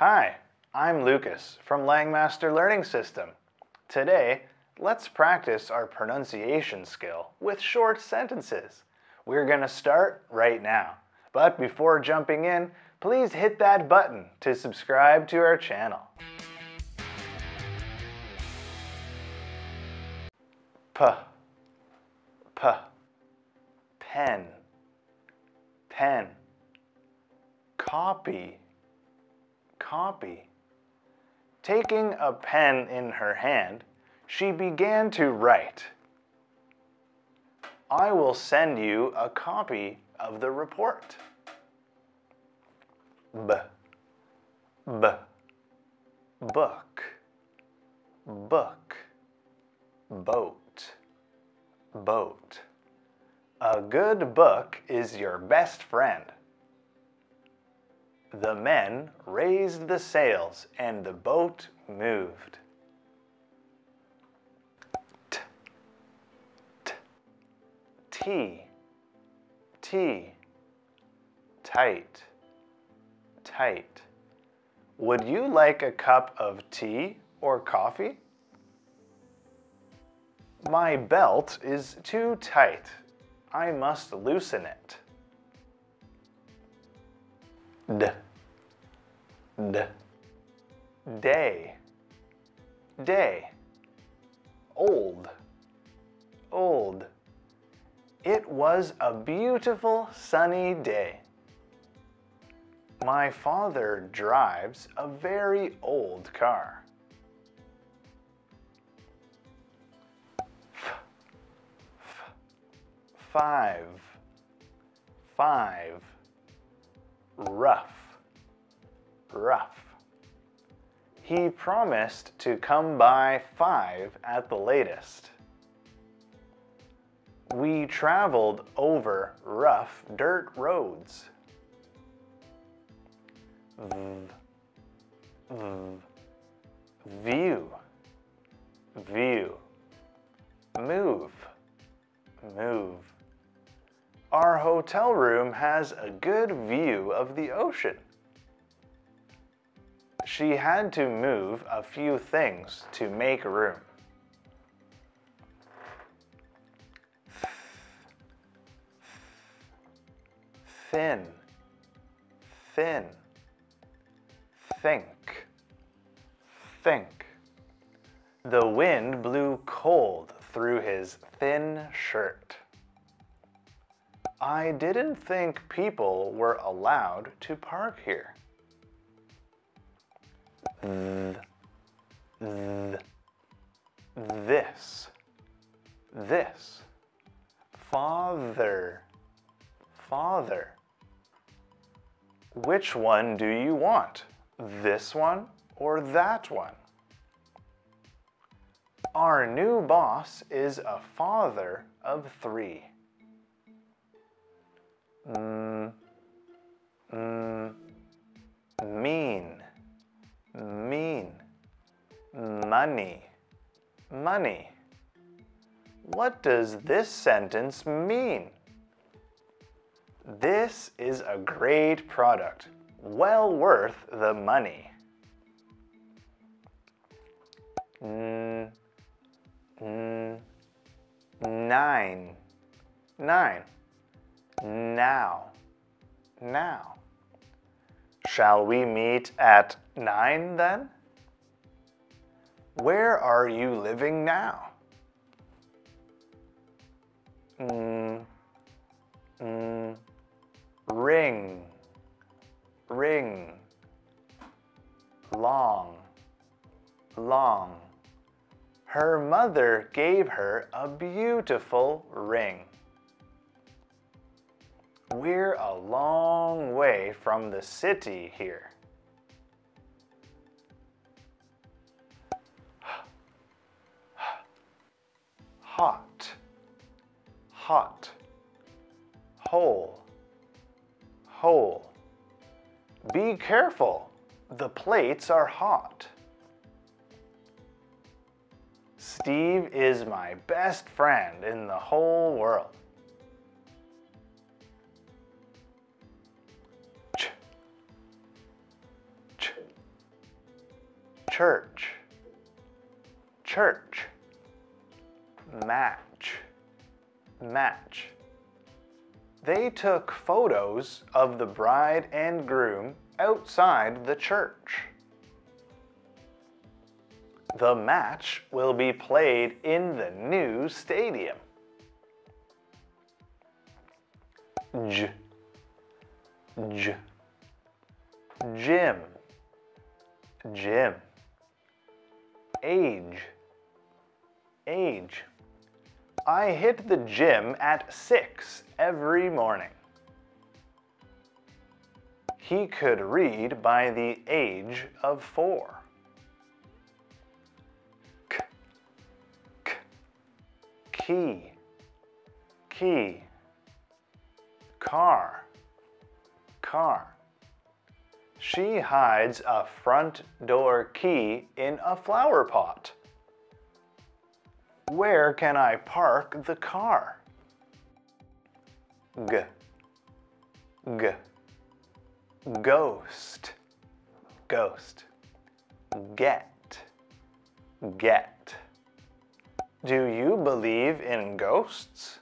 Hi, I'm Lucas from Langmaster Learning System. Today, let's practice our pronunciation skill with short sentences. We're going to start right now. But before jumping in, please hit that button to subscribe to our channel. P, pen, pen. Copy, copy. Taking a pen in her hand, she began to write. I will send you a copy of the report. Book, book. Boat, boat. A good book is your best friend. The men raised the sails and the boat moved. Tea, tight, tight. Would you like a cup of tea or coffee? My belt is too tight. I must loosen it. Day, day. Old, old. It was a beautiful sunny day. My father drives a very old car. Five. Rough, rough. He promised to come by 5 at the latest. We traveled over rough dirt roads. View, view. Move, move. Our hotel room has a good view of the ocean. She had to move a few things to make room. Thin, thin. Think, think. The wind blew cold through his thin shirt. I didn't think people were allowed to park here. This. Father, father. Which one do you want? This one or that one? Our new boss is a father of 3. Mean, mean. Money, money. What does this sentence mean? This is a great product, well worth the money. Nine. Now. Shall we meet at 9 then? Where are you living now? Ring. Long. Her mother gave her a beautiful ring. We're a long way from the city here. Hot. Hole. Be careful, the plates are hot. Steve is my best friend in the whole world. church, church. Match, match. They took photos of the bride and groom outside the church. The match will be played in the new stadium. J, j, gym, gym. Age, age. I hit the gym at 6 every morning. He could read by the age of 4. K, k, key, key. Car, car. She hides a front door key in a flower pot. Where can I park the car? G, g. Ghost, ghost. Get, get. Do you believe in ghosts?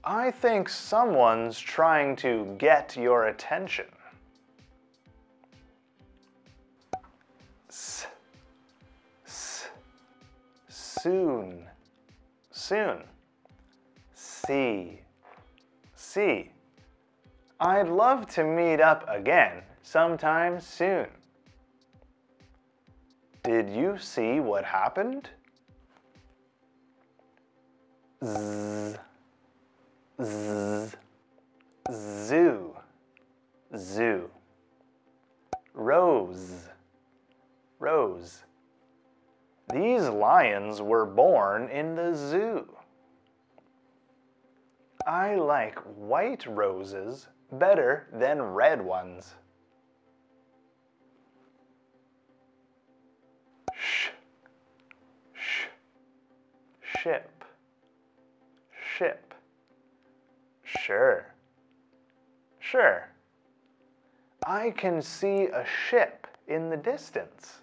I think someone's trying to get your attention. S, s. Soon, soon. See, see. I'd love to meet up again sometime soon. Did you see what happened? Z, z. Zoo, zoo. Rose, rose. These lions were born in the zoo. I like white roses better than red ones. Sh, sh, ship, ship. Sure, sure. I can see a ship in the distance.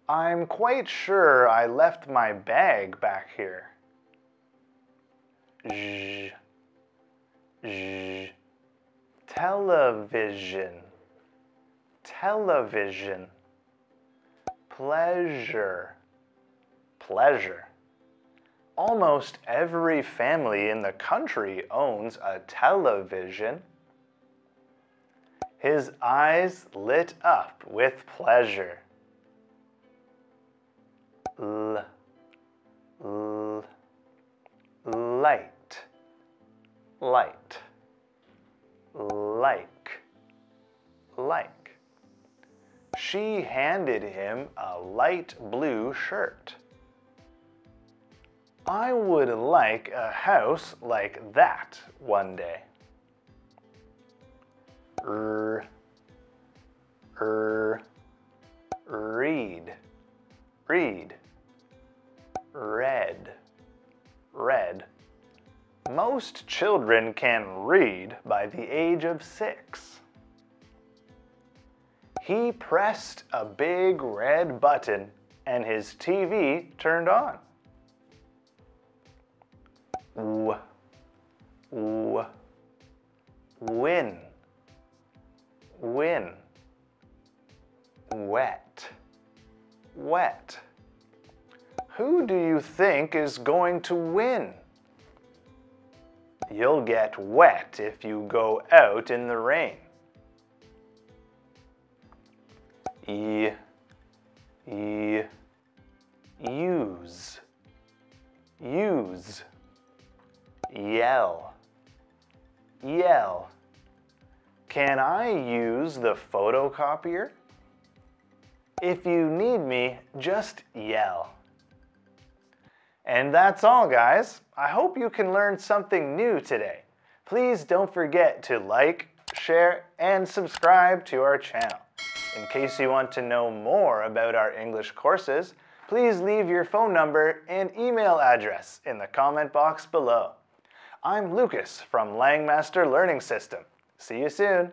I'm quite sure I left my bag back here. Zh, zh. Television, television. Pleasure, pleasure. Almost every family in the country owns a television. His eyes lit up with pleasure. L, l, light, light. Like, like. She handed him a light blue shirt. I would like a house like that one day. Read, read. Red, red. Most children can read by the age of 6. He pressed a big red button and his TV turned on. W, w. Win, win. Wet, wet. Who do you think is going to win? You'll get wet if you go out in the rain. Use, use. Yell, yell. Can I use the photocopier? If you need me, just yell. And that's all, guys. I hope you can learn something new today. Please don't forget to like, share, and subscribe to our channel. In case you want to know more about our English courses, please leave your phone number and email address in the comment box below. I'm Lucas from Langmaster Learning System. See you soon.